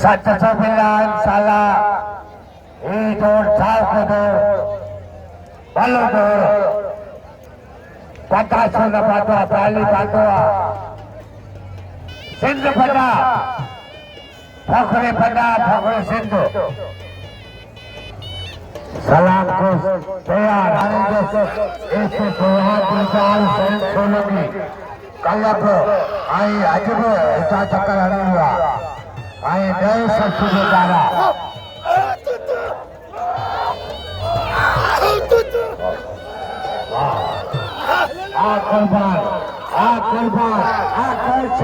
709 साला ईट और साल को दो बलो दो 50 न पातवा पहली पातवा सिंध पटा फखरे सिंध सलाम कोश तैयार ऐसे त्योहार विचार सोलमी कलप आई अजब इता चक्कर हरी हुआ आई नए शख्स बेचारा कुर्बान कोश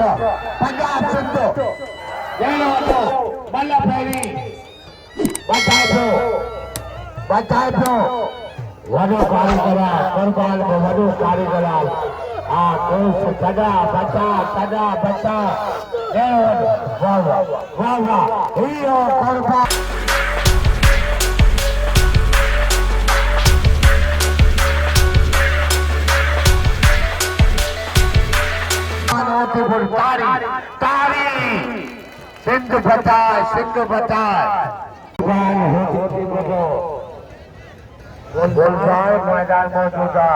पंजाब सिंध मल्ह फेरी बचाए पियो वॾो कारीगर कुर्बान को वॾो कारीगर कोश सदा बचा वाह हीरो कुर्बान तारी सिंध बचाए कुर्बान होती poto गुलजार मैदान मौजूदा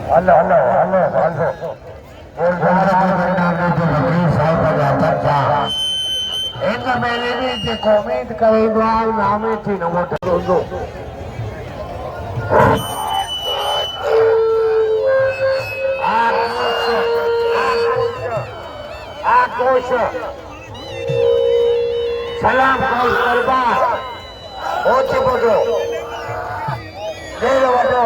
हेलो गुलजार मैदान में जो वकील साहब का जाता था इन मेले में जो उम्मीद करेगा नामे थी न मोटे दो कोश सलाम कोश कुर्बान होती poto डेढ़ वडो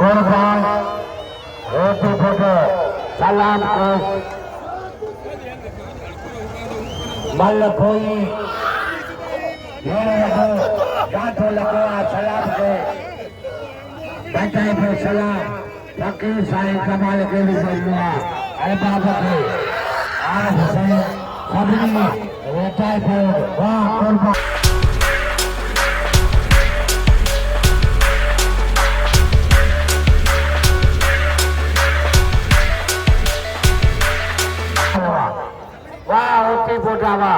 कुर्बान होती poto सलाम कोश मलखोई डेढ़ वडो गांठो लगो सलाम को बचाए पे सलाम फकीर साईं कमाल के भी बल्लुआ अरे बाबा के आर हुसैन सबनी रेटाई पे वाह कुर्बान वाह होती पोटावा